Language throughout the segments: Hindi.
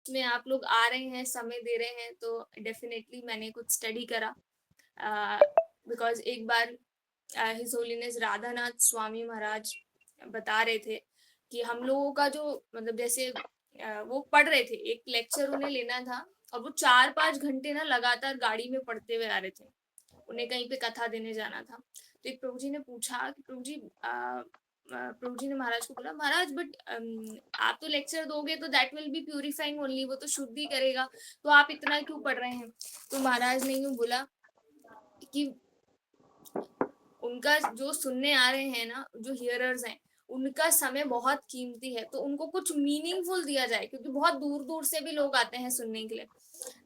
में आप लोग आ रहे हैं, समय दे रहे हैं, तो डेफिनेटली मैंने कुछ स्टडी करा। बिकॉज़ एक बार हिज होलीनेस राधानाथ स्वामी महाराज बता रहे थे कि हम लोगों का जो मतलब जैसे वो पढ़ रहे थे, एक लेक्चर उन्हें लेना था और वो 4-5 घंटे ना लगातार गाड़ी में पढ़ते हुए आ रहे थे। उन्हें कहीं पे कथा देने जाना था। तो एक प्रभु जी ने पूछा कि प्रभु जी प्रभु जी ने महाराज को बोला, महाराज बट आप तो लेक्चर दोगे तो that will be purifying only, वो तो शुद्ध ही करेगा, तो आप इतना क्यों पढ़ रहे हैं? तो महाराज ने यूँ बोला कि उनका जो सुनने आ रहे हैं ना, जो हियरर्स हैं, उनका समय बहुत कीमती है, तो उनको कुछ मीनिंगफुल दिया जाए, क्योंकि बहुत दूर-दूर से भी लोग आते हैं सुनने के लिए।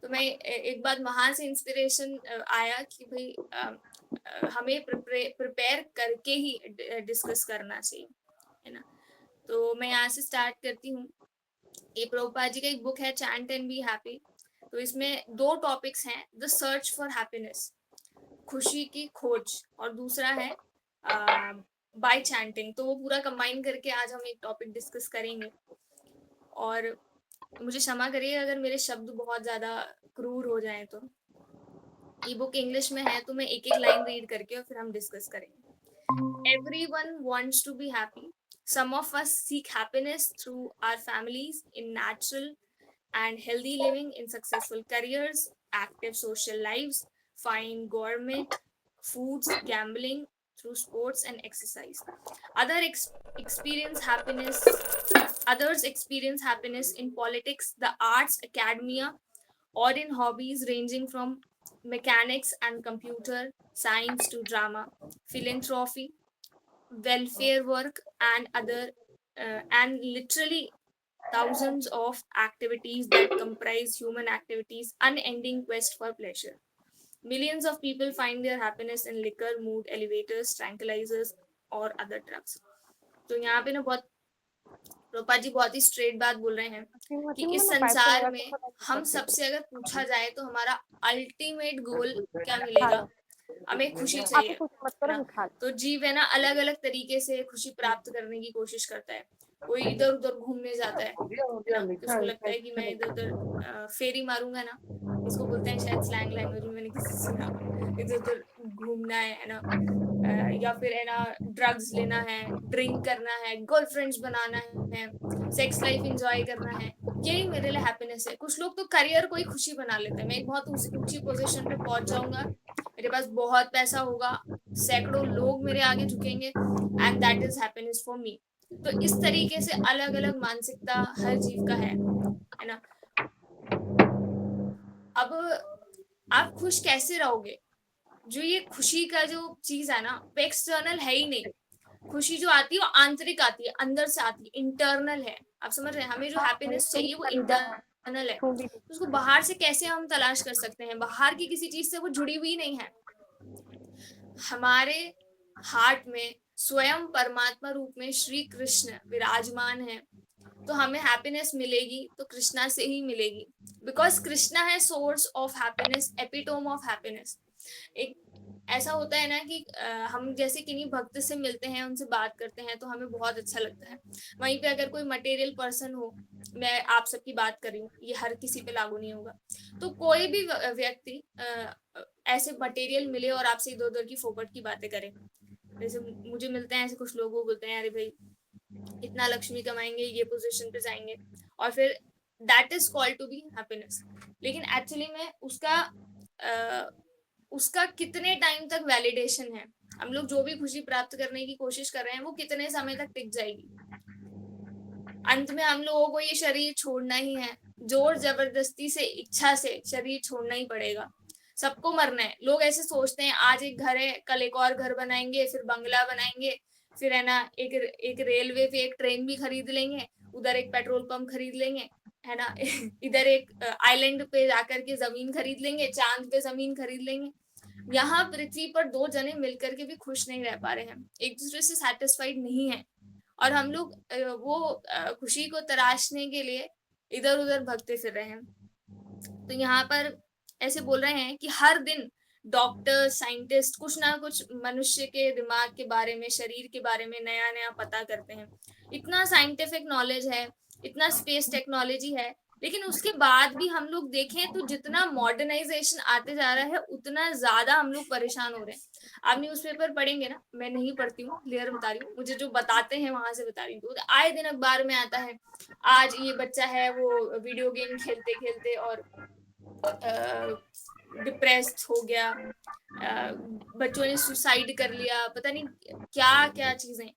तो मैं एक बार वहाँ से इंस्पिरेशन आया कि भई हमें प्रिपेयर करके ही डिस्कस करना चाहिए, है ना? तो मैं यहाँ से स्टार्ट करती हूँ। ये प्रभुपाद जी का एक बुक है चैंट एंड बी हैप्पी। तो इसमें 2 टॉपिक्स हैं, द सर्च फॉर हैप्पीनेस, खुशी की खोज, और दूसरा है बाय चैंटिंग। तो वो पूरा कंबाइन करके आज हम एक टॉपिक डिस्कस करेंगे। और मुझे क्षमा करिए अगर मेरे शब्द बहुत ज़्यादा क्रूर हो जाएँ तो। ये बुक इंग्लिश में है, तो मैं एक-एक लाइन रीड करके और फिर हम डिस्कस करेंगे। Everyone wants to be happy. Some of us seek happiness through our families, in natural and healthy living, in successful careers, active social lives, fine gourmet foods, gambling, through sports and exercise. Other experience happiness. Others experience happiness in politics, the arts, academia, or in hobbies ranging from mechanics and computer science to drama, philanthropy, welfare work, and other and literally thousands of activities that comprise human activities, unending quest for pleasure. Millions of people find their happiness in liquor, mood elevators, tranquilizers, और other drugs. तो यहाँ पे ना बहुत रूपा जी बहुत ही स्ट्रेट बात बोल रहे हैं कि इस संसार में हम सबसे अगर पूछा जाए तो हमारा अल्टीमेट गोल क्या मिलेगा? हमें खुशी चाहिए, है ना? तो जीव है ना अलग अलग तरीके से खुशी प्राप्त करने की कोशिश करता है। कोई इधर उधर घूमने जाता है ना? किसको लगता है कि मैं इधर उधर फेरी मारूंगा ना, इसको बोलते हैं शायद स्लैंग लैंग्वेज में, मैंने किसी से सुना होगा। इधर उधर घूमना है ना, या फिर है ना ड्रग्स लेना है, ड्रिंक करना है, गर्लफ्रेंड्स बनाना है, सेक्स लाइफ एंजॉय करना है, यही मेरे लिए हैप्पीनेस है। कुछ लोग तो करियर को ही खुशी बना लेते हैं, मैं एक बहुत ऊंची पोजीशन पे पहुंच जाऊंगा, मेरे पास बहुत पैसा होगा, सैकड़ों लोग मेरे आगे झुकेंगे, and that is happiness for me. तो इस तरीके से अलग अलग मानसिकता हर जीव का है ना? अब आप खुश कैसे रहोगे? जो ये खुशी का जो चीज है ना, वो एक्सटर्नल है ही नहीं। खुशी जो आती है वो आंतरिक आती है, अंदर से आती है, इंटरनल है। आप समझ रहे हैं? हमें जो हैप्पीनेस चाहिए वो इंटरनल है। तो उसको बाहर से कैसे हम तलाश कर सकते हैं? बाहर की किसी चीज से वो जुड़ी हुई नहीं है। हमारे हार्ट में स्वयं परमात्मा रूप में श्री कृष्ण विराजमान है, तो हमें हैप्पीनेस मिलेगी तो कृष्णा से ही मिलेगी, बिकॉज कृष्णा है source of happiness, epitome of happiness. एक ऐसा होता है ना कि हम जैसे किन्हीं भक्त से मिलते हैं, उनसे बात करते हैं तो हमें बहुत अच्छा लगता है। वहीं पे अगर कोई मटेरियल पर्सन हो, मैं आप सबकी बात कर रही हूँ, ये हर किसी पे लागू नहीं होगा, तो कोई भी व्यक्ति ऐसे मटेरियल मिले और आपसे इधर उधर की फोकट की बातें करे, जैसे मुझे मिलते हैं ऐसे कुछ लोग, वो बोलते हैं अरे भाई इतना लक्ष्मी कमाएंगे, ये पोजीशन पे जाएंगे, और फिर that is called to be happiness. लेकिन एक्चुअली में उसका कितने टाइम तक वैलिडेशन है? हम लोग जो भी खुशी प्राप्त करने की कोशिश कर रहे हैं वो कितने समय तक टिक जाएगी? अंत में हम लोगों को ये शरीर छोड़ना ही है, जोर जबरदस्ती से, इच्छा से शरीर छोड़ना ही पड़ेगा। सबको मरना है। लोग ऐसे सोचते हैं आज एक घर है, कल एक और घर बनाएंगे, फिर बंगला बनाएंगे, फिर है ना एक रेलवे पे एक ट्रेन भी खरीद लेंगे, उधर एक पेट्रोल पंप खरीद लेंगे, है ना इधर एक आइलैंड पे जाकर के जमीन खरीद लेंगे, चांद पे जमीन खरीद लेंगे। यहाँ पृथ्वी पर 2 जने मिलकर के भी खुश नहीं रह पा रहे हैं, एक दूसरे से सेटिस्फाइड नहीं है, और हम लोग वो खुशी को तराशने के लिए इधर उधर भगते फिर रहे हैं। तो यहाँ पर ऐसे बोल रहे हैं कि हर दिन डॉक्टर, साइंटिस्ट कुछ ना कुछ मनुष्य के दिमाग के बारे में, शरीर के बारे में नया नया पता करते हैं। इतना साइंटिफिक नॉलेज है, इतना स्पेस टेक्नोलॉजी है, लेकिन उसके बाद भी हम लोग देखें तो जितना मॉडर्नाइजेशन आते जा रहा है उतना ज्यादा हम लोग परेशान हो रहे हैं। आप न्यूज़पेपर पढ़ेंगे ना, मैं नहीं पढ़ती हूँ, क्लियर बता रही हूँ, मुझे जो बताते हैं वहां से बता रही हूँ, तो आए दिन अखबार में आता है, आज ये बच्चा है वो वीडियो गेम खेलते खेलते और डिप्रेस्ड हो गया, बच्चों ने सुसाइड कर लिया, पता नहीं क्या क्या चीजें,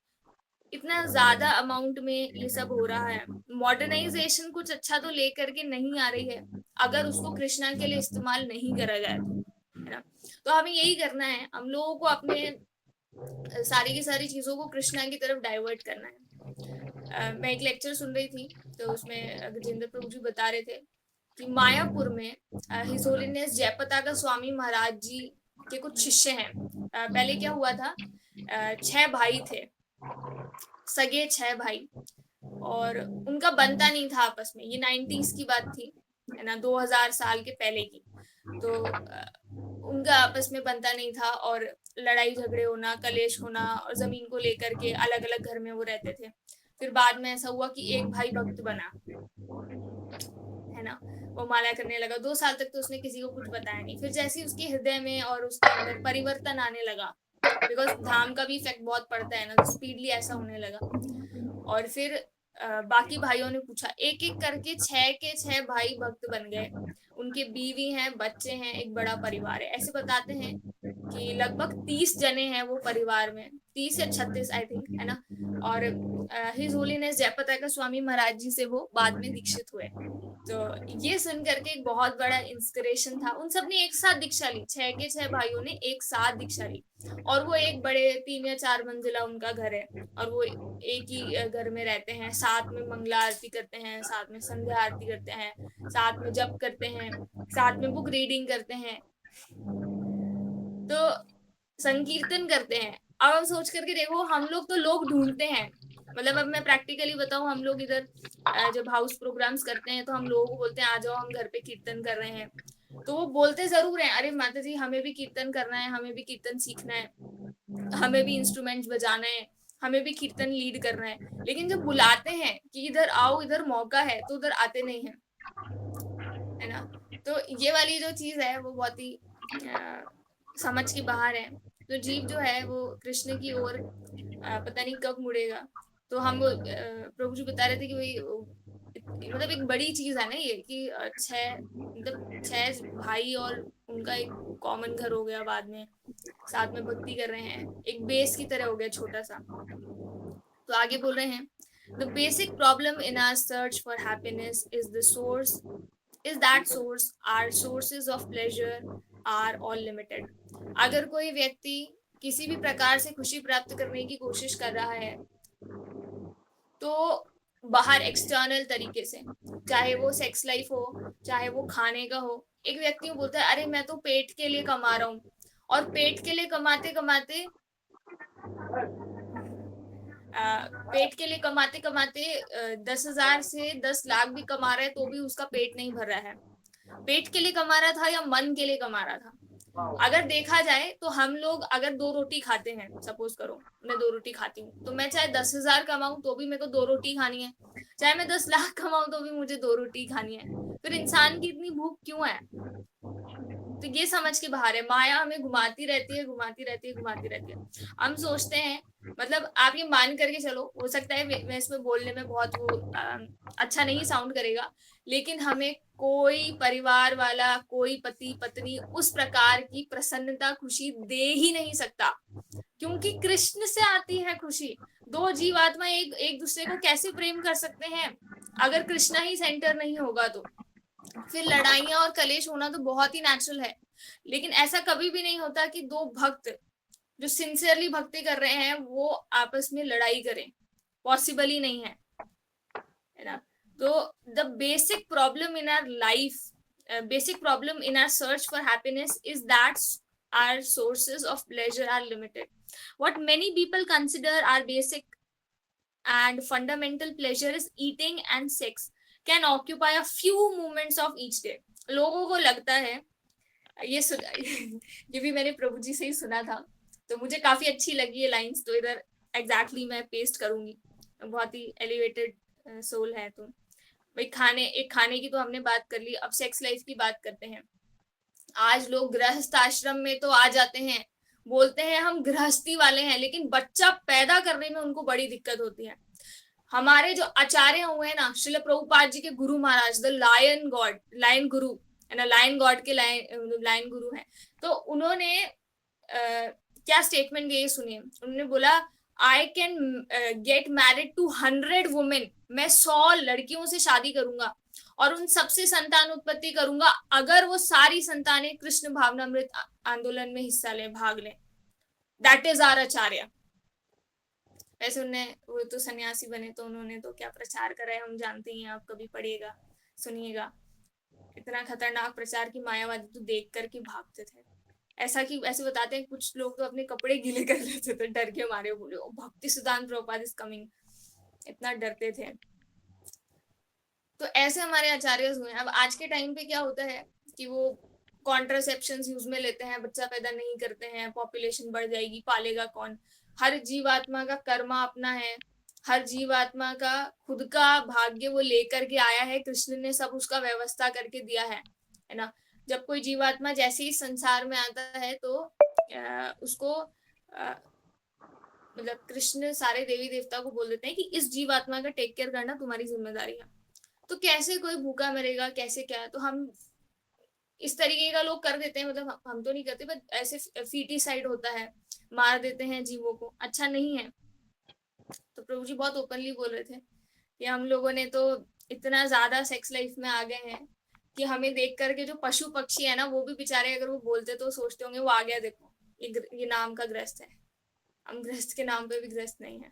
इतना ज्यादा अमाउंट में ये सब हो रहा है। मॉडर्नाइजेशन कुछ अच्छा तो लेकर के नहीं आ रही है, अगर उसको कृष्णा के लिए इस्तेमाल नहीं करा जाए तो, है ना। तो हमें यही करना है, हम लोगों को अपने सारी की सारी चीजों को कृष्णा की तरफ डाइवर्ट करना है। मैं एक लेक्चर सुन रही थी, तो उसमें गजेंद्र प्रभु जी बता रहे थे कि मायापुर में हिज होलीनेस जयपताका स्वामी महाराज जी के कुछ शिष्य हैं। पहले क्या हुआ था, 6 भाई थे, सगे 6 भाई, और उनका बनता नहीं था आपस में, ये 90s की बात थी, है ना, 2000 साल के पहले की। तो उनका आपस में बनता नहीं था और लड़ाई झगड़े होना, कलेश होना, और जमीन को लेकर के अलग अलग घर में वो रहते थे। फिर बाद में ऐसा हुआ कि एक भाई भक्त बना, है ना, वो माला करने लगा, 2 साल तक तो उसने किसी को कुछ बताया नहीं। फिर जैसे उसके हृदय में और उसके अंदर परिवर्तन आने लगा, बिकॉज धाम का भी इफेक्ट बहुत पड़ता है ना, तो स्पीडली ऐसा होने लगा। और फिर बाकी भाइयों ने पूछा, एक एक करके 6 के 6 भाई भक्त बन गए, उनके बीवी हैं, बच्चे हैं, एक बड़ा परिवार है। ऐसे बताते हैं कि लगभग 30 जने हैं वो परिवार में, 30 या 36 आई थिंक, है ना। और हिज होलीनेस जयपताका स्वामी महाराज जी से वो बाद में दीक्षित हुए। तो ये सुन करके एक बहुत बड़ा इंस्पिरेशन था। उन सब ने एक साथ दीक्षा ली, 6 के 6 भाइयों ने एक साथ दीक्षा ली, और वो एक बड़े 3 या 4 मंजिला उनका घर है, और वो एक ही घर में रहते हैं, साथ में मंगला आरती करते हैं, साथ में संध्या आरती करते हैं, साथ में जप करते हैं, साथ में बुक रीडिंग करते हैं, तो संकीर्तन करते हैं। अब हम सोच करके देखो, हम लोग तो लोग ढूंढते हैं, मतलब अब मैं प्रैक्टिकली बताऊं, हम लोग इधर जब हाउस प्रोग्राम्स करते हैं तो हम लोगों को बोलते हैं आ जाओ हम घर पे कीर्तन कर रहे हैं, तो वो बोलते जरूर हैं, अरे माता जी हमें भी कीर्तन करना है, हमें भी कीर्तन सीखना है, हमें भी इंस्ट्रूमेंट्स बजाना है, हमें भी कीर्तन लीड करना है। लेकिन जब बुलाते हैं कि इधर आओ, इधर मौका है, तो उधर आते नहीं है, है ना। तो ये वाली जो चीज है वो बहुत ही समझ के बाहर है। तो जीव जो है वो कृष्ण की ओर पता नहीं कब मुड़ेगा। तो हम वो प्रभु जी बता रहे थे कि वही मतलब एक बड़ी चीज है ना ये, कि 6 मतलब 6 भाई और उनका एक कॉमन घर हो गया, बाद में साथ में भक्ति कर रहे हैं, एक बेस की तरह हो गया छोटा सा। तो आगे बोल रहे हैं, the basic problem in our search for happiness is the source is that source our sources of pleasure are all limited। अगर कोई व्यक्ति किसी भी प्रकार से खुशी प्राप्त करने की कोशिश कर रहा है, तो बाहर एक्सटर्नल तरीके से, चाहे वो सेक्स लाइफ हो, चाहे वो खाने का हो, एक व्यक्ति बोलता है अरे मैं तो पेट के लिए कमा रहा हूँ, और पेट के लिए कमाते कमाते पेट के लिए कमाते कमाते 10,000 से 10 लाख भी कमा रहा है तो भी उसका पेट नहीं भर रहा है। पेट के लिए कमा रहा था या मन के लिए कमा रहा था? अगर देखा जाए तो हम लोग अगर 2 रोटी खाते हैं, सपोज करो मैं 2 रोटी खाती हूँ, तो मैं चाहे 10,000 कमाऊं तो भी मेरे को 2 रोटी खानी है, चाहे मैं 10 लाख कमाऊं तो भी मुझे 2 रोटी खानी है। फिर इंसान की इतनी भूख क्यों है? तो ये समझ के बाहर है, माया हमें घुमाती रहती है, घुमाती रहती है, घुमाती रहती है। हम सोचते हैं, मतलब आप ये मान करके चलो, हो सकता है मैं इसमें बोलने में बहुत वो अच्छा नहीं साउंड करेगा, लेकिन हमें कोई परिवार वाला, कोई पति पत्नी उस प्रकार की प्रसन्नता खुशी दे ही नहीं सकता, क्योंकि कृष्ण से आती है खुशी। 2 जीवात्मा एक एक दूसरे को कैसे प्रेम कर सकते हैं अगर कृष्णा ही सेंटर नहीं होगा? तो फिर लड़ाइयां और कलेश होना तो बहुत ही नेचुरल है, लेकिन ऐसा कभी भी नहीं होता कि 2 भक्त जो सिंसियरली भक्ति कर रहे हैं वो आपस में लड़ाई करें, पॉसिबल ही नहीं है ना। तो the basic problem in our life, basic problem in our search for happiness is that our sources of pleasure are limited. What many people consider our basic and fundamental pleasure is eating and sex can occupy a few moments of each day। लोगों को लगता है, ये ये भी मैंने प्रभु जी से ही सुना था, तो मुझे काफी अच्छी लगी ये लाइंस, तो इधर एग्जैक्टली मैं पेस्ट करूंगी, बहुत ही एलिवेटेड सोल है। तो भाई खाने की तो हमने बात कर ली, अब सेक्स लाइफ की बात करते हैं। आज लोग गृहस्थ आश्रम में तो आ जाते हैं, बोलते हैं हम गृहस्थी वाले हैं, लेकिन बच्चा पैदा करने में उनको बड़ी दिक्कत होती है। हमारे जो आचार्य हुए हैं ना, श्रील प्रभुपाद जी के Guru Maharaj, the lion God, lion गुरु है ना, लायन गॉड के लायन गुरु हैं, तो उन्होंने क्या स्टेटमेंट दिए सुनिए। उन्होंने बोला, I can get married to 100 women, मैं 100 लड़कियों से शादी करूंगा और उन सबसे संतान उत्पत्ति करूंगा अगर वो सारी संतानें कृष्ण भावनामृत आंदोलन में हिस्सा लें, भाग लें। दैट इज आवर आचार्य। वैसे वो तो सन्यासी बने, तो उन्होंने तो क्या प्रचार करा है हम जानते ही हैं, आप कभी पढ़िएगा सुनिएगा। इतना खतरनाक प्रचार की मायावादी तो देख कर के भागते थे। ऐसे बताते हैं कुछ लोग तो अपने कपड़े गीले कर लेते थे डर के मारे, बोले भक्ति सिद्धांत प्रभुपाद इज कमिंग, इतना डरते थे। तो ऐसे हमारे आचार्य हुए। अब आज के टाइम पे क्या होता है कि वो कॉन्ट्रासेप्शन यूज में लेते हैं, बच्चा पैदा नहीं करते हैं, पॉपुलेशन बढ़ जाएगी, पालेगा कौन। हर जीवात्मा का कर्मा अपना है, हर जीवात्मा का खुद का भाग्य वो लेकर के आया है, कृष्ण ने सब उसका व्यवस्था करके दिया है ना। जब कोई जीवात्मा जैसे ही संसार में आता है तो उसको मतलब कृष्ण सारे देवी देवता को बोल देते हैं कि इस जीवात्मा का टेक केयर करना तुम्हारी जिम्मेदारी है। तो कैसे कोई भूखा मरेगा, कैसे क्या, तो हम इस तरीके का लोग कर देते हैं, मतलब हम तो नहीं करते, बट ऐसे फीटिसाइड होता है, मार देते हैं जीवों को, अच्छा नहीं है। तो प्रभु जी बहुत ओपनली बोल रहे थे कि हम लोगों ने तो इतना ज्यादा सेक्स लाइफ में आ गए हैं कि हमें देख करके जो पशु पक्षी है ना, वो भी बेचारे अगर वो बोलते तो सोचते होंगे वो आ गया, देखो ये नाम का ग्रस्त है। हम ग्रस्त के नाम पे भी ग्रस्त नहीं है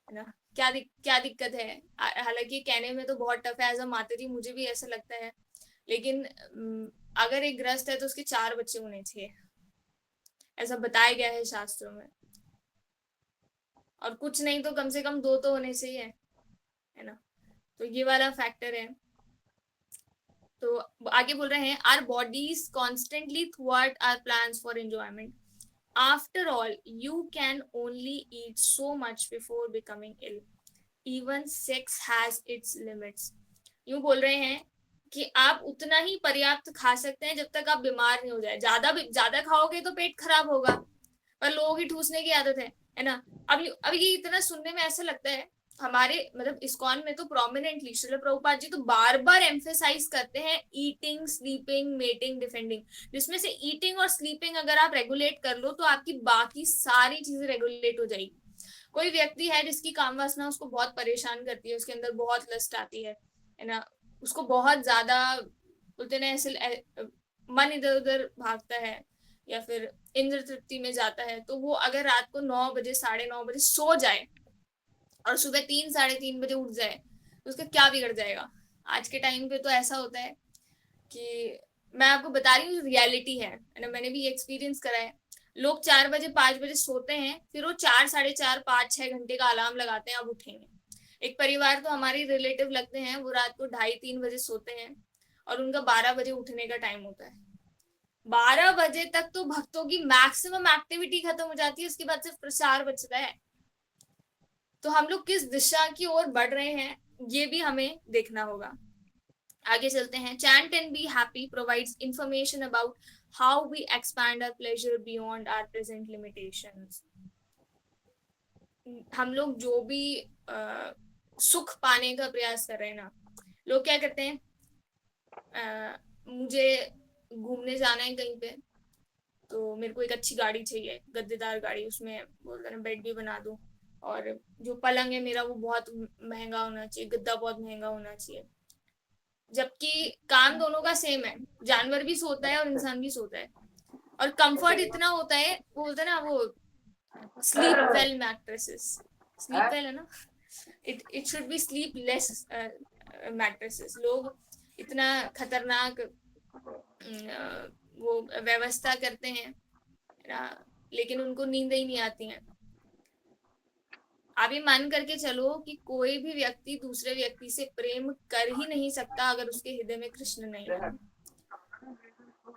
ना। क्या दिक्कत है। हालांकि कहने में तो बहुत टफ है, एज अ माताजी मुझे भी ऐसा लगता है, लेकिन अगर एक ग्रस्त है तो उसके 4 बच्चे होने चाहिए, ऐसा बताया गया है शास्त्रों में, और कुछ नहीं तो कम से कम 2 तो होने चाहिए, है ना। तो ये वाला फैक्टर है। तो आगे बोल रहे हैं, आर बॉडीज कॉन्स्टेंटली थ्वाट our plans for enjoyment, after all you can only eat so much before becoming ill, even sex has its limits. यूं बोल रहे हैं कि आप उतना ही पर्याप्त खा सकते हैं जब तक आप बीमार नहीं हो जाए। ज्यादा खाओगे तो पेट खराब होगा, पर लोगों की ठूसने की आदत है ना। अब ये इतना सुनने में ऐसा लगता है, हमारे मतलब इस्कॉन में तो प्रोमिनेंटली श्रील प्रभुपाद जी तो बार बार एम्फेसाइज करते हैं ईटिंग, स्लीपिंग, मेटिंग, डिफेंडिंग, जिसमें से ईटिंग और स्लीपिंग अगर आप रेगुलेट कर लो तो आपकी बाकी सारी चीजें रेगुलेट हो जाएगी। कोई व्यक्ति है जिसकी काम वासना उसको बहुत परेशान करती है, उसके अंदर बहुत लस्ट आती है ना, उसको बहुत ज्यादा बोलते ना ऐसे मन इधर उधर भागता है या फिर इंद्र तृप्ति में जाता है, तो वो अगर रात को 9 बजे 9:30 बजे सो जाए और सुबह 3 3:30 बजे उठ जाए तो उसका क्या बिगड़ जाएगा। आज के टाइम पे तो ऐसा होता है कि मैं आपको बता रही हूँ, रियलिटी है ना, मैंने भी एक्सपीरियंस करा है। लोग 4 बजे 5 बजे सोते हैं, फिर वो 4 4:30 5 6 घंटे का अलार्म लगाते हैं अब उठेंगे। एक परिवार तो हमारी रिलेटिव लगते हैं, वो रात को 2:30 3 बजे सोते हैं और उनका 12 बजे उठने का टाइम होता है। 12 बजे तक तो भक्तों की मैक्सिमम एक्टिविटी खत्म हो जाती है, उसके बाद सिर्फ प्रसार बचता है। तो हम लोग किस दिशा की ओर बढ़ रहे हैं ये भी हमें देखना होगा। आगे चलते हैं। Chant and be happy provides information about how we expand our pleasure beyond our present limitations. हम लोग जो भी सुख पाने का प्रयास कर रहे हैं ना, लोग क्या करते हैं, मुझे घूमने जाना है कहीं पे, तो मेरे को एक अच्छी गाड़ी चाहिए, गद्देदार गाड़ी, उसमें बोलते हैं बेड भी बना दूं, और जो पलंग है मेरा वो बहुत महंगा होना चाहिए, गद्दा बहुत महंगा होना चाहिए। जबकि काम दोनों का सेम है, जानवर भी सोता है और इंसान भी सोता है, और कंफर्ट इतना होता है, वो बोलते हैं ना वो sleep well mattresses, sleep well है ना, it should be sleepless mattresses. लोग इतना खतरनाक वो व्यवस्था करते हैं ना, लेकिन उनको नींद ही नहीं आती है। आप ये मान करके चलो कि कोई भी व्यक्ति दूसरे व्यक्ति से प्रेम कर ही नहीं सकता अगर उसके हृदय में कृष्ण नहीं है।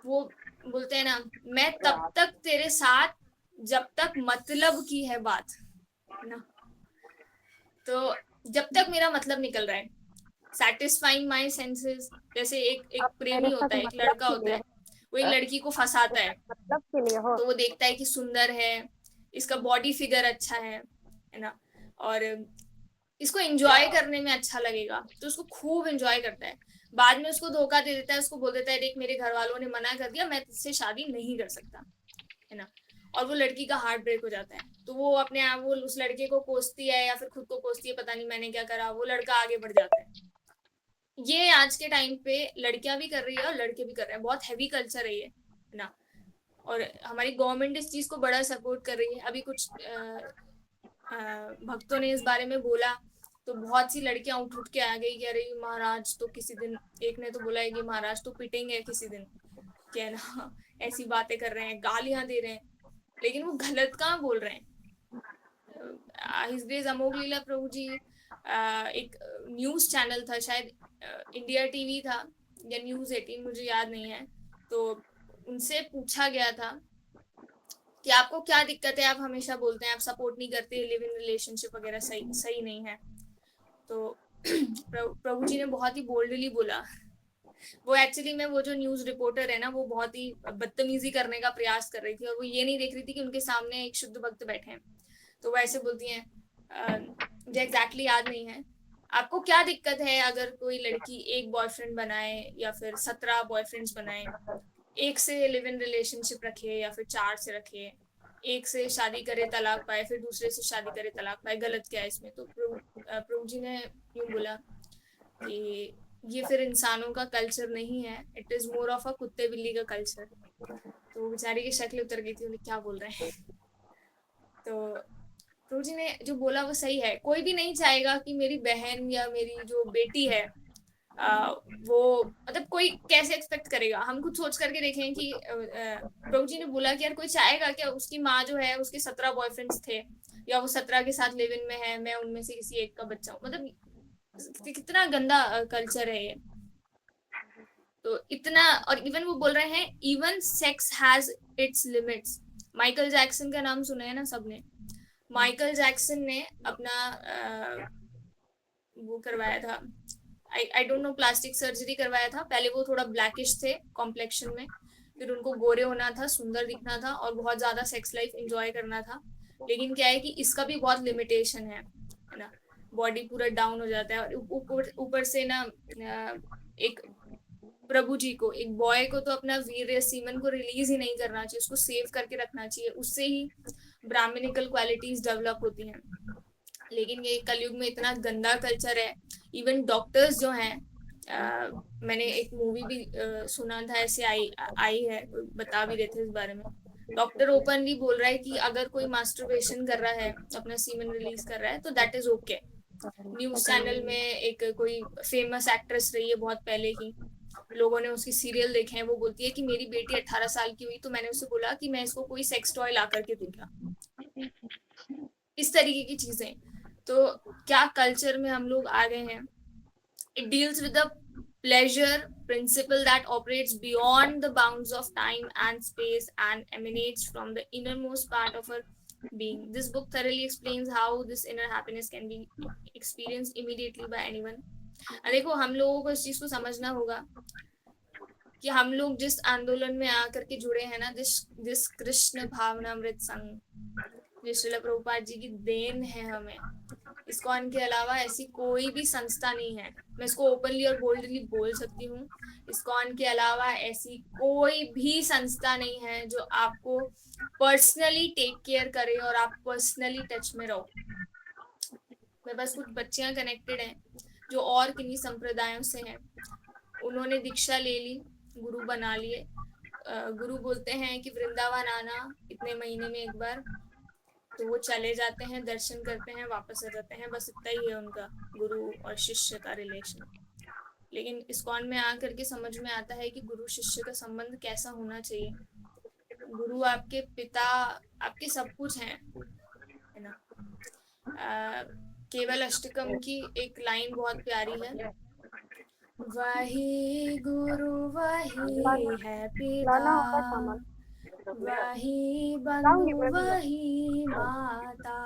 वो बोलते हैं ना, मैं तब तक तेरे साथ जब तक मतलब की है बात, है ना। तो जब तक मेरा मतलब निकल रहा है, satisfying my senses. जैसे एक आप मेरे प्रेमी होता साथ है, एक मतलब लड़का के होता लिए है, वो एक हो? लड़की को फंसाता मेरे है। साथ मतलब के लिए हो? तो वो देखता है कि सुंदर है, इसका बॉडी फिगर अच्छा है ना, और इसको एंजॉय करने में अच्छा लगेगा, तो उसको खूब एंजॉय करता है। बाद में उसको धोखा दे देता है, उसको बोल देता है देख मेरे घर वालों ने मना कर दिया, मैं तुझसे शादी नहीं कर सकता, है ना। और वो लड़की का हार्ट ब्रेक हो जाता है, तो वो अपने आप वो उस लड़के को कोसती है या फिर खुद को कोसती है, पता नहीं मैंने क्या करा, वो लड़का आगे बढ़ जाता है। ये आज के टाइम पे लड़कियां भी कर रही है और लड़के भी कर रहे हैं, बहुत हैवी कल्चर है ये, है ना। और हमारी गवर्नमेंट इस चीज को बड़ा सपोर्ट कर रही है। अभी कुछ भक्तों ने इस बारे में बोला, तो बहुत सी लड़कियां उठ उठ के आ गई कि अरे महाराज तो किसी दिन, एक ने तो बोला है कि महाराज तो पिटेंगे किसी दिन, क्या है ना, ऐसी बातें कर रहे हैं, गालियां दे रहे हैं, लेकिन वो गलत कहाँ बोल रहे हैं। हिज ग्रेस अमोघ लीला प्रभु जी, एक न्यूज चैनल था शायद, इंडिया टीवी था या न्यूज 18, मुझे याद नहीं है, तो उनसे पूछा गया था कि आपको क्या दिक्कत है, आप हमेशा बोलते हैं आप सपोर्ट नहीं करते, लिव इन रिलेशनशिप वगैरह सही सही नहीं है। तो प्रभु जी ने बहुत ही बोल्डली बोला, वो एक्चुअली में वो जो न्यूज रिपोर्टर है ना, वो बहुत ही बदतमीजी करने का प्रयास कर रही थी, और वो ये नहीं देख रही थी कि उनके सामने एक शुद्ध भक्त बैठे हैं। तो वो ऐसे बोलती हैं, मुझे एग्जैक्टली याद नहीं है, आपको क्या दिक्कत है अगर कोई लड़की एक बॉयफ्रेंड बनाए या फिर 17 बॉयफ्रेंड्स बनाए, एक से लिव इन रिलेशनशिप रखे या फिर 4 से रखे, एक से शादी करे तलाक पाए, फिर दूसरे से शादी करे तलाक पाए, गलत क्या है इसमें। तो प्रभु जी ने यूं बोला कि ये फिर इंसानों का कल्चर नहीं है, it is more of a कुत्ते बिल्ली का कल्चर। तो बेचारी की शक्ल उतर गई थी, उन्हें क्या बोल रहे हैं। तो प्रभु जी ने जो बोला वो सही है, कोई भी नहीं चाहेगा कि मेरी बहन या मेरी जो बेटी है, आ, वो मतलब कोई कैसे एक्सपेक्ट करेगा। हम खुद सोच करके देखें कि प्रभु जी ने बोला कि यार कोई चाहेगा क्या उसकी माँ जो है उसके 17 बॉयफ्रेंड्स थे, या वो 17 के साथ लिव इन में है, मैं उनमें से किसी एक का बच्चा हूँ, मतलब कितना गंदा कल्चर है ये। तो इतना, और इवन वो बोल रहे हैं even sex has its limits. Michael Jackson का नाम सुना है ना सबने। माइकल जैक्सन ने अपना वो करवाया था, I don't know, plastic surgery करवाया था। पहले वो थोड़ा ब्लैकिश थे कॉम्प्लेक्शन में, फिर उनको गोरे होना था, सुंदर दिखना था और बहुत ज्यादा सेक्स लाइफ एंजॉय करना था। लेकिन क्या है कि इसका भी बहुत लिमिटेशन है ना, बॉडी पूरा डाउन हो जाता है, और ऊपर ऊपर से ना एक प्रभु जी को, एक बॉय को तो अपना वीर्य सीमन को रिलीज ही नहीं करना चाहिए, उसको सेव करके रखना चाहिए, उससे ही ब्राह्मणिकल क्वालिटीज डेवलप होती हैं। लेकिन ये कलयुग में इतना गंदा कल्चर है। इवन डॉक्टर्स जो हैं, मैंने एक मूवी भी सुना था, ऐसे आई आई है, बता भी रहे थे इस बारे में। डॉक्टर ओपनली बोल रहा है कि अगर कोई मास्टरबेशन कर रहा है, अपना सीमन रिलीज कर रहा है, तो that is okay. News channel में एक कोई फेमस एक्ट्रेस रही है बहुत पहले की, लोगों ने उसकी सीरियल देखे हैं, वो बोलती है कि मेरी बेटी 18 साल की हुई तो मैंने उसे बोला कि मैं इसको कोई सेक्स टॉय ला करके दूंगा, इस तरीके की चीजें। तो क्या कल्चर में हम लोग आ गए हैं। It deals with the pleasure principle that operates beyond the bounds of time and space and emanates from the innermost part of our being. This book thoroughly explains how this inner happiness can be experienced immediately by anyone. देखो हम लोगों को इस चीज को समझना होगा कि हम लोग जिस आंदोलन में आकर के जुड़े हैं ना, जिस जिस कृष्ण भावनामृत संघ, जो श्रील प्रभुपाद जी की देन है हमें, इस्कॉन के अलावा ऐसी कोई भी संस्था नहीं है। मैं इसको ओपनली और बोल्डली बोल सकती हूँ, इस्कॉन के अलावा ऐसी कोई भी संस्था नहीं है जो आपको पर्सनली टेक केयर करे और आप पर्सनली टच में रहो। मैं बस कुछ बच्चियां कनेक्टेड हैं जो और किन्हीं संप्रदायों से हैं, उन्होंने दीक्षा ले ली, गुरु बना लिए। गुरु बोलते हैं कि वृंदावन आना इतने महीने में एक बार, तो वो चले जाते हैं, दर्शन करते हैं, वापस आ जाते हैं, बस इतना ही है उनका गुरु और शिष्य का रिलेशन। लेकिन इस्कॉन में आकर के समझ में आता है कि गुरु शिष्य का संबंध कैसा होना चाहिए। गुरु आपके पिता, आपके सब कुछ है ना। केवल अष्टकम की एक लाइन बहुत प्यारी है, वही गुरु वही है पिता, लाना होगा सामान। वही बंधु लाऊंगी मैं भी। वही माता,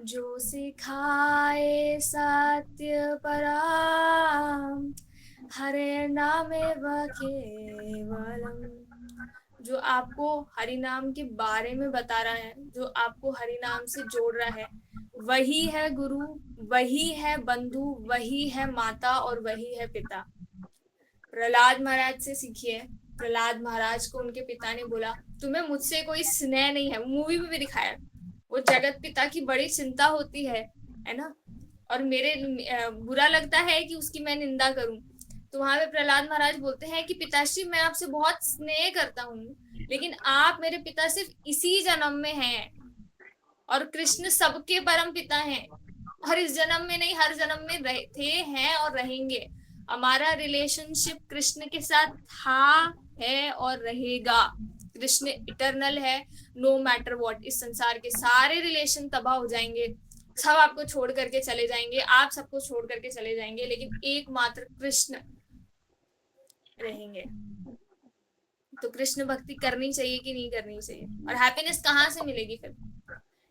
जो सिखाए सत्य पराम, हरे नामे व केवलम। जो आपको हरि नाम के बारे में बता रहा है, जो आपको हरि नाम से जोड़ रहा है, वही है गुरु, वही है बंधु, वही है माता और वही है पिता। प्रहलाद महाराज से सीखिए। प्रहलाद महाराज को उनके पिता ने बोला, तुम्हें मुझसे कोई स्नेह नहीं है। मूवी में भी दिखाया, वो जगत पिता की बड़ी चिंता होती है ना, और मेरे बुरा लगता है कि उसकी मैं निंदा करूं। तो वहां पे प्रहलाद महाराज बोलते हैं कि पिताश्री, मैं आपसे बहुत स्नेह करता हूँ, लेकिन आप मेरे पिता सिर्फ इसी जन्म में हैं, और कृष्ण सबके परम पिता हैं, और इस जन्म में नहीं, हर जन्म में थे, हैं और रहेंगे। हमारा रिलेशनशिप कृष्ण के साथ था, है और रहेगा। कृष्ण इटर्नल है, नो मैटर व्हाट। इस संसार के सारे रिलेशन तबाह हो जाएंगे, सब आपको छोड़ करके चले जाएंगे, आप सबको छोड़ करके चले जाएंगे, लेकिन एकमात्र कृष्ण रहेंगे। तो कृष्ण भक्ति करनी चाहिए कि नहीं करनी चाहिए, और हैप्पीनेस कहाँ से मिलेगी फिर?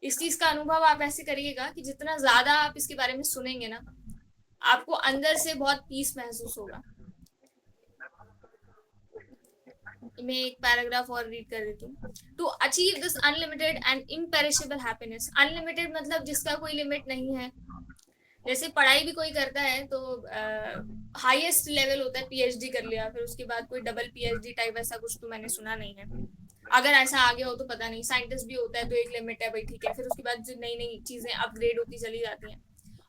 इस चीज का अनुभव आप ऐसे करिएगा कि जितना ज्यादा आप इसके बारे में सुनेंगे ना, आपको अंदर से बहुत पीस महसूस होगा। मैं एक पैराग्राफ और रीड कर देती हूँ। To achieve this unlimited and imperishable happiness. Unlimited मतलब जिसका कोई लिमिट नहीं है। जैसे पढ़ाई भी कोई करता है तो हाईएस्ट लेवल होता है पीएचडी कर लिया, फिर उसके बाद कोई डबल पीएचडी टाइप ऐसा कुछ तो मैंने सुना नहीं है। अगर ऐसा आगे हो तो पता नहीं। साइंटिस्ट भी होता है तो एक लिमिट है भाई, ठीक है, फिर उसके बाद जो नई नई चीजें अपग्रेड होती चली जाती हैं,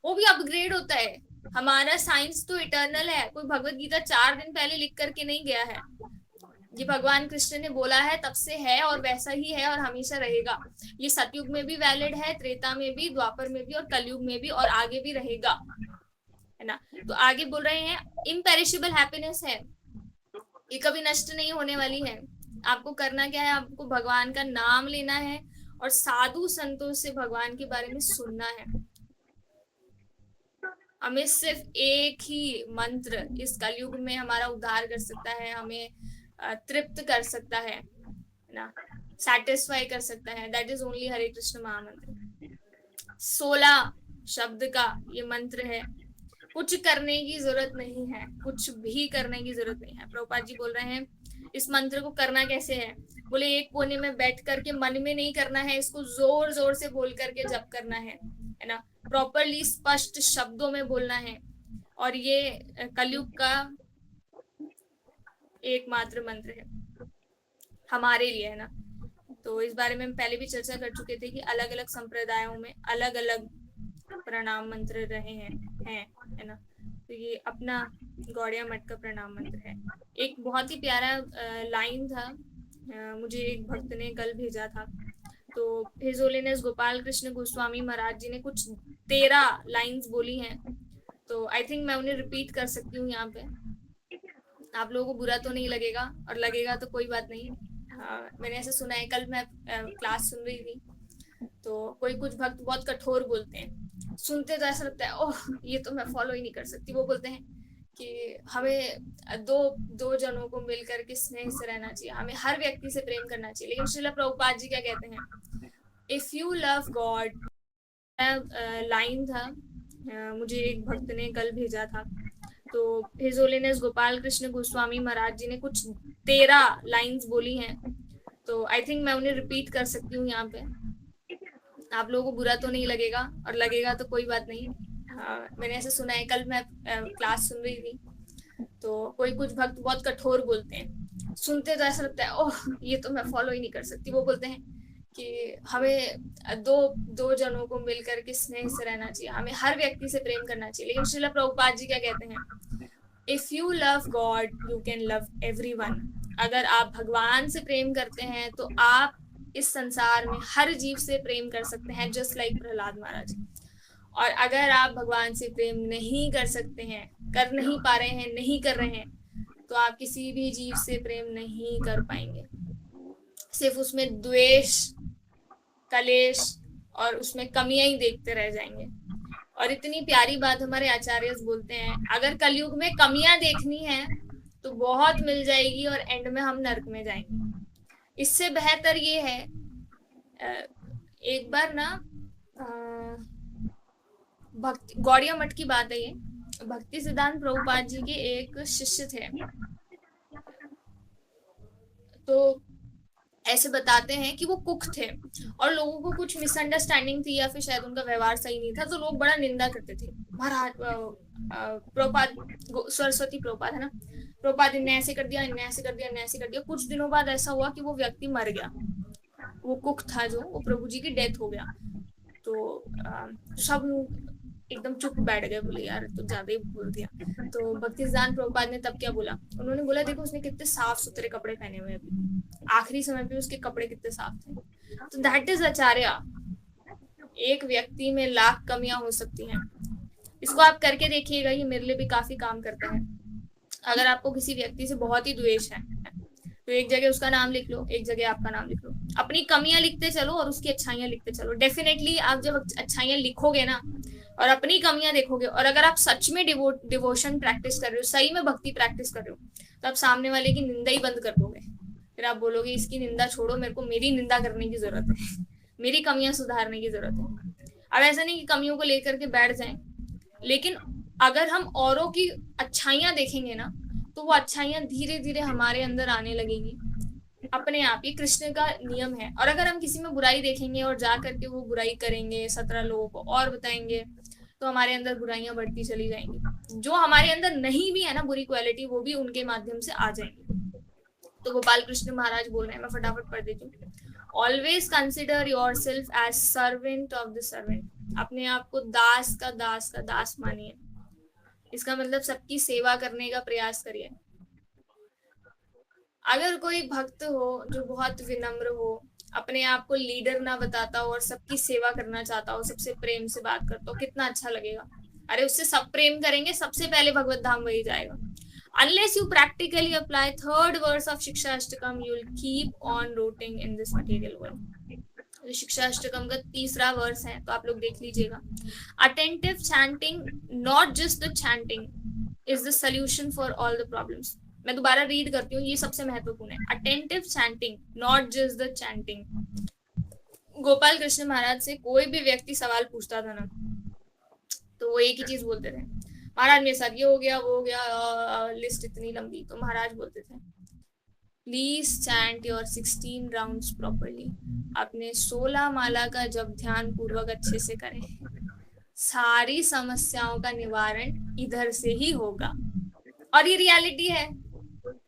वो भी अपग्रेड होता है। हमारा साइंस तो इटर्नल है। कोई भगवत गीता 4 दिन पहले लिख करके नहीं गया है। ये भगवान कृष्ण ने बोला है, तब से है और वैसा ही है और हमेशा रहेगा। ये सतयुग में भी वैलिड है, त्रेता में भी, द्वापर में भी और कलयुग में भी, और आगे भी रहेगा, है ना। तो आगे बोल रहे हैं इम्पेरिशेबल हैप्पीनेस है, ये कभी नष्ट नहीं होने वाली है। आपको करना क्या है? आपको भगवान का नाम लेना है और साधु संतों से भगवान के बारे में सुनना है। हमें सिर्फ एक ही मंत्र इस कलयुग में हमारा उद्धार कर सकता है, हमें तृप्त कर सकता है ना, सेटिस्फाई कर सकता है। दैट इज ओनली हरे कृष्ण महामंत्र। 16 शब्द का ये मंत्र है। कुछ करने की जरूरत नहीं है, कुछ भी करने की जरूरत नहीं है। प्रभुपाद जी बोल रहे हैं इस मंत्र को करना कैसे है। बोले एक कोने में बैठ करके मन में नहीं करना है, इसको जोर जोर से बोल करके जप करना है ना, प्रॉपरली स्पष्ट शब्दों में बोलना है। और ये कलयुग का एकमात्र मंत्र है हमारे लिए, है ना। तो इस बारे में हम पहले भी चर्चा कर चुके थे कि अलग अलग संप्रदायों में अलग अलग प्रणाम मंत्र रहे हैं, है ना। तो ये अपना गौड़िया मठ का प्रणाम मंत्र है। एक बहुत ही प्यारा लाइन था, मुझे एक भक्त ने कल भेजा था। तो हिज होलीनेस गोपाल कृष्ण गोस्वामी महाराज जी ने कुछ 13 लाइंस बोली हैं, तो आई थिंक मैं उन्हें रिपीट कर सकती हूँ यहाँ पे। आप लोगों को बुरा तो नहीं लगेगा, और लगेगा तो कोई बात नहीं। मैंने ऐसा सुना है, कल मैं क्लास सुन रही थी तो कोई कुछ भक्त बहुत कठोर बोलते हैं, सुनते तो ऐसा लगता है ओह ये तो मैं फॉलो ही नहीं कर सकती। वो बोलते हैं कि हमें दो जनों को मिलकर के स्नेह से रहना चाहिए, हमें हर व्यक्ति से प्रेम करना चाहिए। लेकिन श्रील प्रभुपाद जी क्या कहते हैं, if you love God. Line था, मुझे एक भक्त ने कल भेजा था। तो हिज होलीनेस गोपाल कृष्ण गोस्वामी महाराज जी ने कुछ 13 लाइंस बोली हैं, तो आई थिंक मैं उन्हें रिपीट कर सकती हूँ यहाँ पे। आप लोगों को बुरा तो नहीं लगेगा, और लगेगा तो कोई बात नहीं। मैंने ऐसा सुना है, कल मैं क्लास सुन रही थी तो कोई कुछ भक्त बहुत कठोर बोलते हैं, सुनते तो ऐसा लगता है ओह ये तो मैं फॉलो ही नहीं कर सकती। वो बोलते हैं कि हमें दो जनों को मिलकर के स्नेह से रहना चाहिए, हमें हर व्यक्ति से प्रेम करना चाहिए। लेकिन श्रील प्रभुपाद जी क्या कहते हैं, if you love God you can love everyone. अगर आप भगवान से प्रेम करते हैं तो आप इस संसार में हर जीव से प्रेम कर सकते हैं, जस्ट लाइक प्रहलाद महाराज। और अगर आप भगवान से प्रेम नहीं कर सकते हैं, कर नहीं पा रहे हैं, नहीं कर रहे हैं, तो आप किसी भी जीव से प्रेम नहीं कर पाएंगे। सिर्फ उसमें द्वेष, कलेश और उसमें कमियां ही देखते रह जाएंगे। और इतनी प्यारी बात हमारे आचार्य बोलते हैं, अगर कलयुग में कमियां देखनी है तो बहुत मिल जाएगी और एंड में हम नरक में जाएंगे। इससे बेहतर ये है, एक बार ना अ, भक्ति गौड़िया मठ की बात है ये। भक्ति सिद्धांत प्रभुपाद जी के एक शिष्य थे, तो ऐसे बताते हैं कि वो कुक थे और लोगों को कुछ मिसअंडरस्टैंडिंग थी या फिर शायद उनका व्यवहार सही नहीं था, तो लोग बड़ा निंदा करते थे। महाराज प्रभुपाद, सरस्वती प्रभुपाद है ना, प्रभुपाद ने ऐसे कर दिया, इनने ऐसे कर दिया, इनने ऐसे कर दिया। कुछ दिनों बाद ऐसा हुआ कि वो व्यक्ति मर गया, वो कुक था जो, वो प्रभु जी की डेथ हो गया। तो सब लोग एकदम चुप बैठ गए, बोले यार तो ज्यादा ही बोल दिया। तो भक्ति सिद्धांत प्रभुपाद ने तब क्या बोला, उन्होंने बोला देखो उसने कितने साफ सुथरे कपड़े पहने हुए, अभी आखिरी समय पे उसके कपड़े कितने साफ थे। तो दैट इज आचार्य। एक व्यक्ति में लाख कमियां हो सकती हैं, इसको आप करके देखिएगा, ये मेरे लिए भी काफी काम करता है। अगर आपको किसी व्यक्ति से बहुत ही द्वेष है तो एक जगह उसका नाम लिख लो, एक जगह आपका नाम लिख लो, अपनी कमियां लिखते चलो और उसकी अच्छाइयां लिखते चलो। डेफिनेटली आप जब अच्छाइयां लिखोगे ना और अपनी कमियां देखोगे, और अगर आप सच में डिवोशन प्रैक्टिस कर रहे हो, सही में भक्ति प्रैक्टिस कर रहे हो, तो आप सामने वाले की निंदा ही बंद कर दोगे। फिर आप बोलोगे इसकी निंदा छोड़ो, मेरे को मेरी निंदा करने की जरूरत है, मेरी कमियां सुधारने की जरूरत है। अब ऐसा नहीं कि कमियों को लेकर के बैठ जाएं, लेकिन अगर हम औरों की अच्छाइयां देखेंगे ना, तो वो अच्छाइयां धीरे धीरे हमारे अंदर आने लगेंगी अपने आप। ये कृष्ण का नियम है। और अगर हम किसी में बुराई देखेंगे और जा करके वो बुराई करेंगे, 17 लोगों को और बताएंगे, तो हमारे अंदर बुराइयां बढ़ती चली जाएंगी। जो हमारे अंदर नहीं भी है ना बुरी क्वालिटी, वो भी उनके माध्यम से आ जाएंगी। तो गोपाल कृष्ण महाराज बोल रहे हैं, मैं फटाफट पढ़ देती हूँ। Always consider yourself as servant of the servant. अपने आप को दास का दास मानिए। इसका मतलब सबकी सेवा करने का प्रयास करिए। अगर कोई भक्त हो जो बहुत विनम्र हो, अपने आप को लीडर ना बताता हो और सबकी सेवा करना चाहता हो, सबसे प्रेम से बात करता हो, कितना अच्छा लगेगा। अरे उससे सब प्रेम करेंगे, सबसे पहले भगवत धाम वही जाएगा। Unless you practically apply third verse of Shiksha Ashtakam, you will keep on rooting in this material world. जो शिक्षा अष्टकम का तीसरा वर्स है, तो आप लोग देख लीजिएगा। Attentive chanting, not just the chanting, is the solution for all the problems. मैं दोबारा रीड करती हूँ, ये सबसे महत्वपूर्ण है। Attentive chanting, not just the chanting. Gopal Krishna Maharaj से कोई भी व्यक्ति सवाल पूछता था ना, तो वो एक ही चीज बोलते थे, महाराज मेरे साथ ये हो गया, वो हो गया, लिस्ट इतनी लंबी। तो महाराज बोलते थे please chant your 16 rounds properly. अपने 16 माला का जब ध्यान पूर्वक अच्छे से करें, सारी समस्याओं का निवारण इधर से ही होगा। और ये रियलिटी है।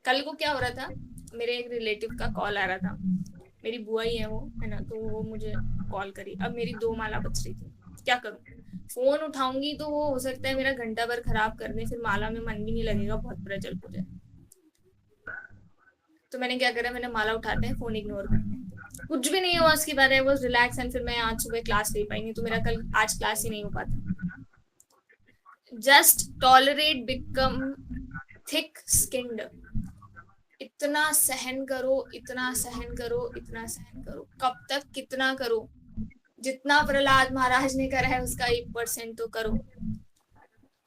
कल को क्या हो रहा था, मेरे एक रिलेटिव का कॉल आ रहा था, मेरी बुआ ही है वो, है ना, तो वो मुझे कॉल करी। अब मेरी 2 माला बच रही थी, क्या करूं, फोन उठाऊंगी तो वो हो सकता है मेरा घंटा भर खराब कर दे, फिर माला में मन भी नहीं लगेगा, बहुत बुरा जल हो जाए। तो मैंने क्या करा, मैंने माला उठाते हैं, फोन इग्नोर करते हैं, कुछ भी नहीं हुआ उसके बाद। आई वाज रिलैक्स एंड फिर मैं आज सुबह क्लास ले पाई, नहीं तो मेरा कल आज क्लास ही नहीं हो पाता। Just tolerate, become thick skinned. इतना सहन करो, इतना सहन करो, इतना सहन करो। कब तक, कितना करो? जितना प्रहलाद महाराज ने करा है उसका 1% तो करो।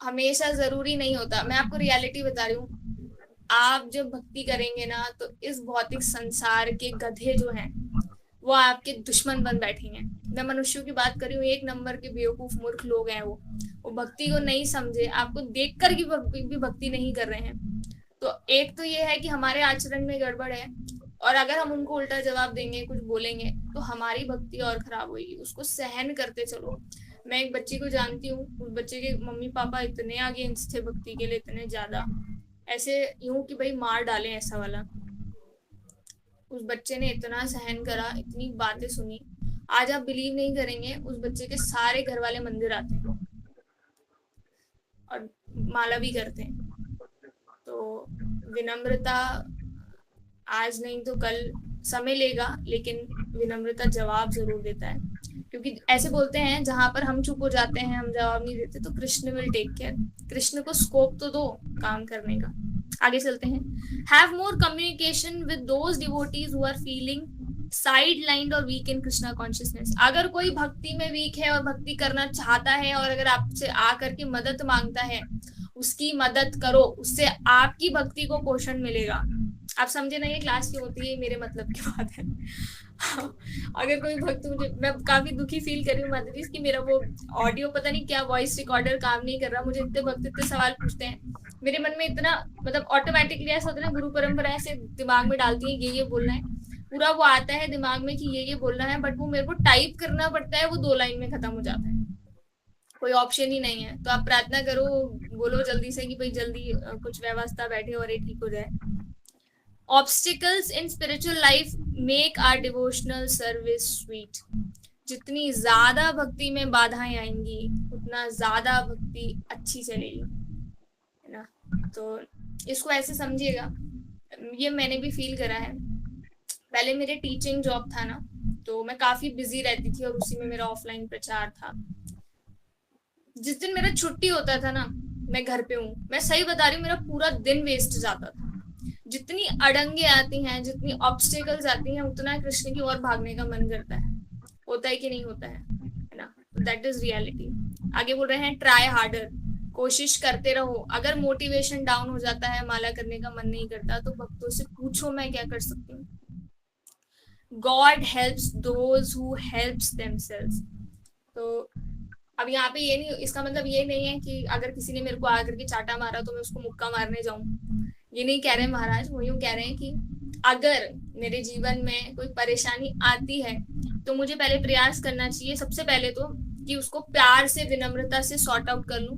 हमेशा जरूरी नहीं होता, मैं आपको रियलिटी बता रही हूँ। आप जब भक्ति करेंगे ना, तो इस भौतिक संसार के गधे जो हैं वो आपके दुश्मन बन बैठेंगे। मैं मनुष्यों की बात कर रही हूँ, 1 नंबर के बेवकूफ मूर्ख लोग हैं वो भक्ति को नहीं समझे, आपको देखकर भी भक्ति नहीं कर रहे हैं। तो एक तो ये है कि हमारे आचरण में गड़बड़ है, और अगर हम उनको उल्टा जवाब देंगे, कुछ बोलेंगे, तो हमारी भक्ति और खराब होगी। उसको सहन करते चलो। मैं एक बच्ची को जानती हूँ, उस बच्चे के मम्मी पापा इतने अगेंस्ट थे भक्ति के लिए, इतने ज्यादा, ऐसे यूं कि भाई मार डालें ऐसा वाला। उस बच्चे ने इतना सहन करा, इतनी बातें सुनी। आज आप बिलीव नहीं करेंगे, उस बच्चे के सारे घर वाले मंदिर आते हैं और माला भी करते हैं। तो विनम्रता आज नहीं तो कल समय लेगा, लेकिन विनम्रता जवाब जरूर देता है। क्योंकि ऐसे बोलते हैं, जहां पर हम चुप हो जाते हैं, हम जवाब नहीं देते, तो Krishna will take care. Krishna को स्कोप तो दो काम करने का। आगे चलते हैं। Have more communication with those devotees who are feeling sidelined और वीक इन कृष्णा कॉन्शियसनेस। अगर कोई भक्ति में वीक है और भक्ति करना चाहता है, और अगर आपसे आकर के मदद मांगता है, उसकी मदद करो, उससे आपकी भक्ति को पोषण मिलेगा। आप समझे ना, ये क्लास की होती है, मेरे मतलब की बात है। अगर कोई भक्त मुझे, मैं काफी दुखी फील कर रही हूँ माधुरी कि मेरा वो ऑडियो पता नहीं क्या वॉइस रिकॉर्डर काम नहीं कर रहा। मुझे इतने भक्त इतने सवाल पूछते हैं, मेरे मन में इतना मतलब ऑटोमेटिकली ऐसा होता है ना, गुरु परंपरा ऐसे दिमाग में डालती है ये बोलना है, पूरा वो आता है दिमाग में कि ये बोलना है, बट वो मेरे को टाइप करना पड़ता है, वो 2 लाइन में खत्म हो जाता है, कोई ऑप्शन ही नहीं है। तो आप प्रार्थना करो, बोलो जल्दी से कि भाई जल्दी कुछ व्यवस्था बैठे और ये ठीक हो जाए। Obstacles in spiritual life make our devotional service sweet. जितनी ज्यादा भक्ति में बाधाएं आएंगी उतना ज्यादा भक्ति अच्छी चलेगी, है ना। तो इसको ऐसे समझिएगा, ये मैंने भी फील करा है। पहले मेरे टीचिंग जॉब था ना, तो मैं काफी बिजी रहती थी और उसी में मेरा ऑफलाइन प्रचार था। जिस दिन मेरा छुट्टी होता था ना, मैं घर पे हूँ, मैं सही बता रही हूँ, मेरा पूरा दिन वेस्ट जाता था। जितनी अड़ंगे आती हैं, जितनी ऑब्स्टेकल्स आती हैं, उतना कृष्ण की ओर भागने का मन करता है। होता है कि नहीं होता है ना। That is reality. आगे बोल रहे हैं ट्राई हार्डर, कोशिश करते रहो। अगर मोटिवेशन डाउन हो जाता है, माला करने का मन नहीं करता, तो भक्तों से पूछो मैं क्या कर सकती हूँ। God helps those who helps themselves. तो अब यहाँ पे ये नहीं, इसका मतलब ये नहीं है कि अगर किसी ने मेरे को आकर के चाटा मारा तो मैं उसको मुक्का मारने जाऊं, ये नहीं कह रहे महाराज। वो यूं कह रहे हैं कि अगर मेरे जीवन में कोई परेशानी आती है तो मुझे पहले प्रयास करना चाहिए, सबसे पहले तो, कि उसको प्यार से विनम्रता से सॉर्ट आउट कर लूं,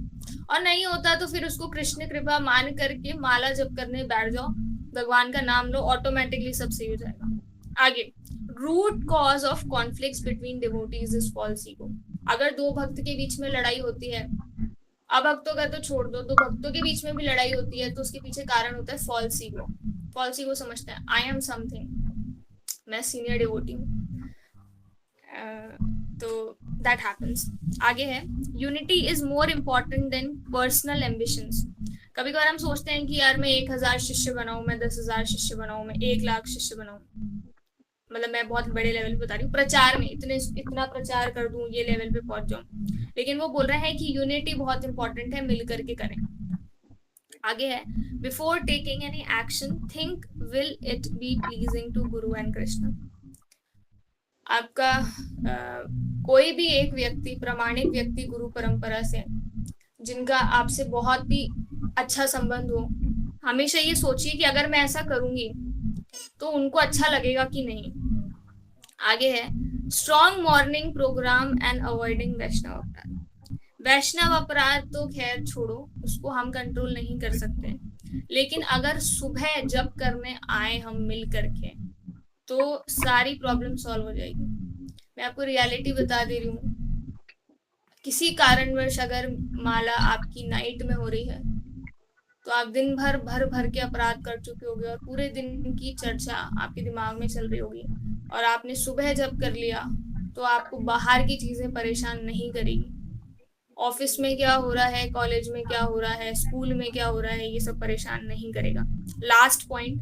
और नहीं होता तो फिर उसको कृष्ण कृपा मान करके माला जप करने बैठ जाओ, भगवान का नाम लो, ऑटोमेटिकली सब सही हो जाएगा। आगे, root cause of conflicts between devotees is false ego. अगर दो भक्त के बीच में लड़ाई होती है, अब भक्तों का तो छोड़ दो, दो भक्तों के बीच में भी लड़ाई होती है, तो उसके पीछे कारण होता है फॉल्स ईगो। फॉल्स ईगो समझते हैं, आई एम समथिंग, मैं सीनियर डिवोटी हूँ, तो दैट हैपेंस। आगे है, unity is more important then personal ambitions. कभी कभार हम सोचते हैं कि यार मैं 1000 शिष्य बनाऊं, मैं 10,000 शिष्य बनाऊं, मैं 1,00,000 शिष्य बनाऊं, मतलब मैं बहुत बड़े लेवल पे बता रही हूँ, प्रचार में इतना प्रचार कर दूं, ये लेवल पे पहुंच जाऊं। लेकिन वो बोल रहे हैं कि यूनिटी बहुत इंपॉर्टेंट है, मिल करके करें। आगे है, before taking any action think will it be pleasing to guru and Krishna. आपका कोई भी एक व्यक्ति, प्रामाणिक व्यक्ति गुरु परंपरा से, जिनका आपसे बहुत ही अच्छा संबंध हो, हमेशा ये सोचिए कि अगर मैं ऐसा करूंगी तो उनको अच्छा लगेगा कि नहीं। आगे है, strong morning program and avoiding Vaishnav aparadh. Vaishnav अपराध तो खैर छोड़ो, उसको हम कंट्रोल नहीं कर सकते, लेकिन अगर सुबह जब करने आए हम मिल करके, तो सारी प्रॉब्लम सॉल्व हो जाएगी। मैं आपको रियलिटी बता दे रही हूँ, किसी कारणवश अगर माला आपकी नाइट में हो रही है, तो आप दिन भर भर भर के अपराध कर चुके होगे और पूरे दिन की चर्चा आपके दिमाग में चल रही होगी, और आपने सुबह जब कर लिया तो आपको बाहर की चीजें परेशान नहीं करेगी। ऑफिस में क्या हो रहा है, कॉलेज में क्या हो रहा है, स्कूल में क्या हो रहा है, ये सब परेशान नहीं करेगा। Last point,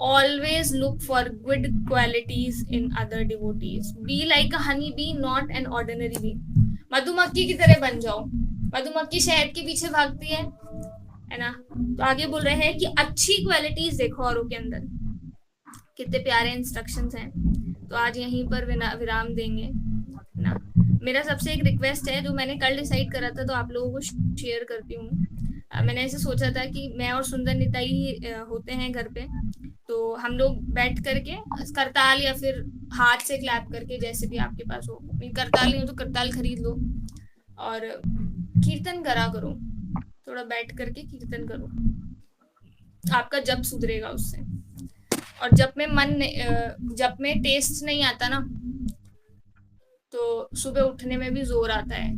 always look for good qualities in other devotees. Be like a honey bee, not an ordinary bee. मधुमक्खी की तरह बन जाओ। मधुमक्खी शहद के पीछे भागती है ना। तो आगे बोल रहे हैं कि अच्छी क्वालिटीज देखो औरों के अंदर। कितने प्यारे इंस्ट्रक्शंस हैं। तो आज यहीं पर विराम देंगे ना। मेरा सबसे एक रिक्वेस्ट है, जो मैंने कल डिसाइड करा था, तो आप लोगों को शेयर करती हूँ। मैंने ऐसे सोचा था कि मैं और सुंदर निताई होते हैं घर पे, तो हम लोग बैठ करके करताल या फिर हाथ से क्लैप करके, जैसे भी आपके पास हो, करताल नहीं हो तो करताल खरीद लो और कीर्तन करा करो, थोड़ा बैठ करके कीर्तन करो, आपका जप सुधरेगा उससे। और जप में टेस्ट नहीं आता ना, तो सुबह उठने में भी जोर आता है,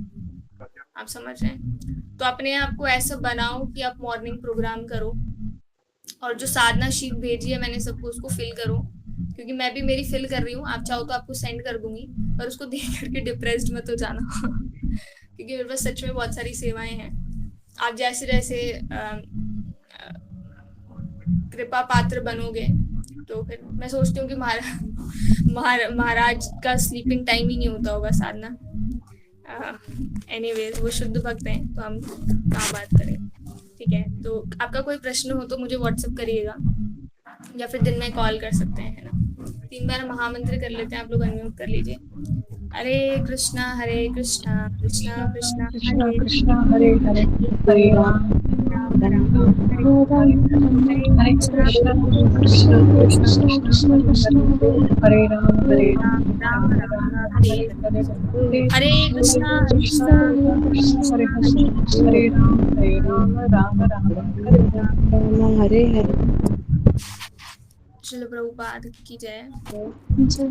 आप समझ रहे हैं। तो अपने आप को ऐसा बनाओ कि आप मॉर्निंग प्रोग्राम करो, और जो साधना शीट भेजी है मैंने सबको, उसको फिल करो, क्योंकि मैं भी मेरी फिल कर रही हूँ। आप चाहो तो आपको सेंड कर दूंगी, पर उसको देख करके डिप्रेस्ड मत हो जाना क्योंकि मेरे पास सच में बहुत सारी सेवाएं हैं। आप जैसे जैसे कृपा पात्र बनोगे, तो फिर मैं सोचती हूँ कि महाराज का स्लीपिंग टाइम ही नहीं होता होगा साधना। एनीवेज, वो शुद्ध भक्त हैं, तो हम कहाँ बात करें। ठीक है, तो आपका कोई प्रश्न हो तो मुझे व्हाट्सएप करिएगा, या फिर दिन में कॉल कर सकते हैं, है ना? 3 बार महामंत्र कर लेते हैं, आप लोग अनम्यूट कर लीजिए। हरे कृष्णा कृष्णा कृष्णा कृष्णा हरे कृष्णा हरे हरे हरे राम राम हरे राम राम हरे हरे हरे हरे कृष्णा कृष्णा कृष्णा कृष्णा हरे हरे हरे राम राम राम राम राम हरे हरे हरे हरे हरे हरे कृष्णा कृष्णा कृष्णा हरे हरे हरे राम राम राम हरे राम हरे हरे। श्रील प्रभुपाद की जय। जय